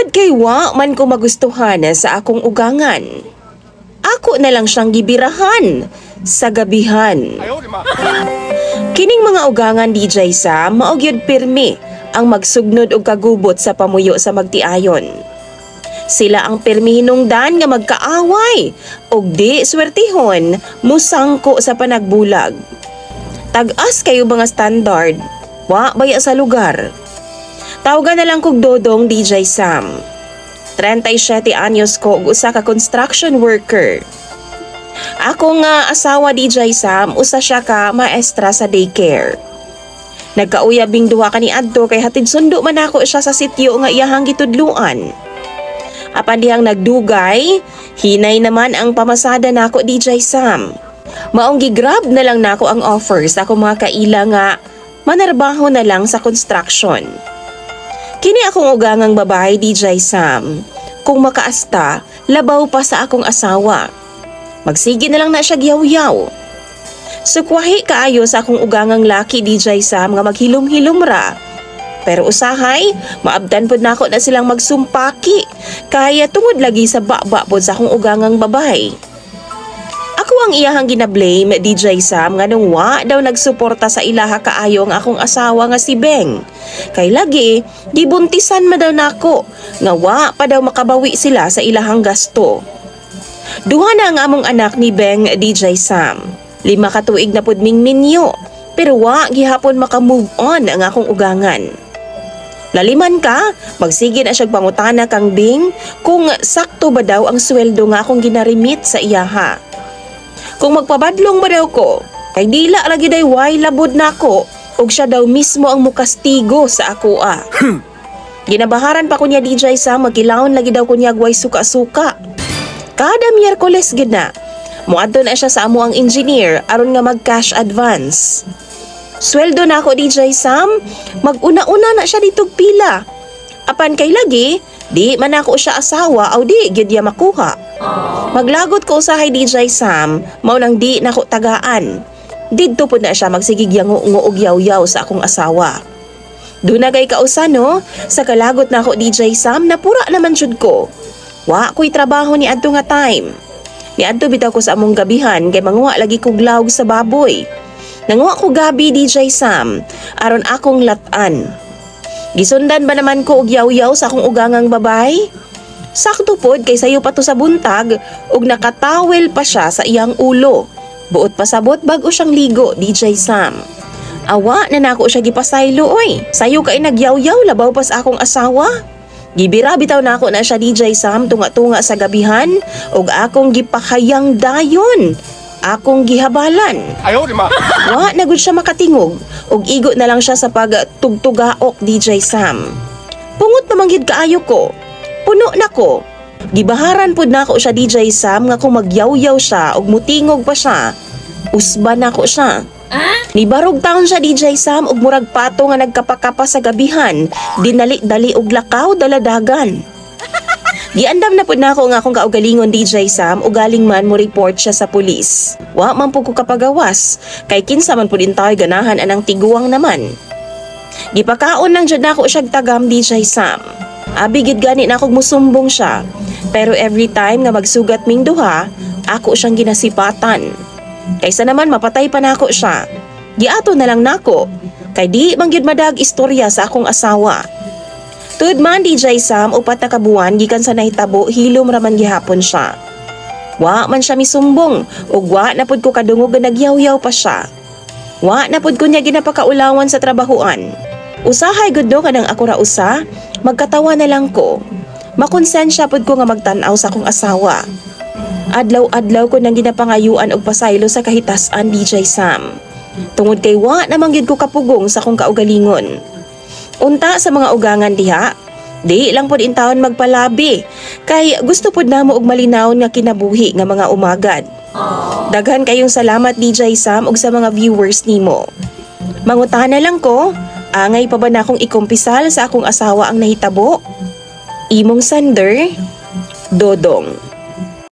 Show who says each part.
Speaker 1: Tungod kay wa man ko magustuhan sa akong ugangan, ako na lang siyang gibirahan sa gabihan. Kining mga ugangan DJ Sam mao gyud pirmi ang magsugnod og kagubot sa pamuyo sa magtiayon. Sila ang pirmi hinungdan nga magkaaway og di swertihon musangko sa panagbulag. Tag-as kayo mga standard, wa baya sa lugar. Tawagan na lang kog Dodong DJ Sam. 37 anyos ko ug usa ka construction worker. Ako nga asawa DJ Sam, usa siya ka maestra sa daycare. Nagkauyabing duha kaniadto kay hatid sundo man ako siya sa sityo nga iyahang gitudluan. Apan dihang nagdugay, hinay naman ang pamasada nako DJ Sam. Maong gigrab na lang nako ang offer sa akong mga kaila nga manarbaho na lang sa construction. Kini akong ugangang babae DJ Sam. Kung makaasta, labaw pa sa akong asawa. Magsige na lang na siya giyaw-yaw. Sukwahi kaayo sa akong ugangang laki DJ Sam nga maghilom-hilom ra. Pero usahay, maabdan pod nako na silang magsumpaki. Kaya tungod lagi sa baba pod sa akong ugangang babae. Ako ang iyahang ginablame DJ Sam nga nung wa daw nagsuporta sa ilaha kaayo ang akong asawa nga si Beng. Kay lagi, gibuntisan ma daw nako nga wa pa daw makabawi sila sa ilahang gasto. Duha na ang among anak ni Beng DJ Sam. 5 ka tuig na pud ming minyo, pero wa gihapon maka-move on ang akong ugangan. Laliman ka, magsige na siyang pangutana kang Bing kung sakto ba daw ang sweldo nga akong ginarimit sa iyaha. Kung magpabadlong ba daw ko, kay dila lagi day way labod nako ug siya daw mismo ang mukastigo sa ako Ginabaharan pa ko niya DJ Sam, magkilawon lagi daw ko niya way suka-suka. Kada Miyerkules gid na, muadto na siya sa amo ang engineer aron nga mag-cash advance. Sweldo na ako DJ Sam, mag-una-una na siya dito pila. Apan kay lagi, di man ako siya asawa o di gyud ya makuha. Maglagot ko usahay DJ Sam, mao nang di nako tagaan. Didto pud na siya magsigigyango og yaw-yaw sa akong asawa. Duna kay kausa no, sa kalagot na ako DJ Sam, napura naman jud ko. Wa ko'y trabaho ni adto nga time. Ni adto bitaw ko sa among gabihan kay manguha lagi kog lawg sa baboy. Nanguha ko gabi DJ Sam, aron akong latan. Gisundan ba naman ko og yaw-yaw sa akong ugangang babay? Sakto pod kay sayo pa to sa buntag ug nakatawel pa siya sa iyang ulo. Buot pasabot bago siyang ligo DJ Sam. Awa na nako siya gipasaylo oy. Sayo kay nagyaw-yaw labaw pas akong asawa. Gibira bitaw nako na siya DJ Sam tunga-tunga sa gabihan ug akong gipakayang dayon. Akong gihabalan. Ayaw di ma. Wa na gud siya makatingog ug igo na lang siya sa pagtugtugaok DJ Sam. Pungot naman gid kaayo ko. Puno na ko. Gibaharan pod nako siya DJ Sam nga kung magyaw-yaw siya ug mutingog pa siya, usban nako siya. Nibarog taon siya DJ Sam ug murag pato nga nagkapakapa sa gabihan, dinali-dali og lakaw daladagan. Giandam na pod nako nga akong kaugalingon DJ Sam ug galing man mo report siya sa pulis. Wa man pud ko kapagawas kay kinsa man pud intaw ganahan anang tiguang naman. Gipakaon nang jud nako siya tagam DJ Sam. Abi gid gani na akong musumbong siya. Pero every time nga magsugat ming duha, ako siyang ginasipatan. Kaysa naman mapatay pa nako siya. Giato na lang nako, kay di man gyud madag istorya sa akong asawa. Tud man DJ Sam, 4 na kabuan gikan sa nahitabo, hilom ra man gihapon siya. Wa man siya misumbong, ug wa na pud ko kadungog nga nagyaw-yaw pa siya. Wa na pud ko niya ginapakaulawan sa trabahoan. Usahay gud do kanang ako ra usa, magkatawa na lang ko. Makonsensya pud ko nga magtan-aw sa akong asawa. Adlaw-adlaw ko nang ginapangayuan og pasaylo sa kahitasan DJ Sam. Tungod kay wa namang gyud ko kapugong sa akong kaugalingon. Unta sa mga ugangan diha, di lang pud intawon magpalabi kay gusto pud namo og malinawon nga kinabuhi nga mga umagad. Daghan kayong salamat DJ Sam ug sa mga viewers nimo. Mangutahan na lang ko, angay pa ba na akong ikumpisal sa akong asawa ang nahitabo? Imong sender, Dodong.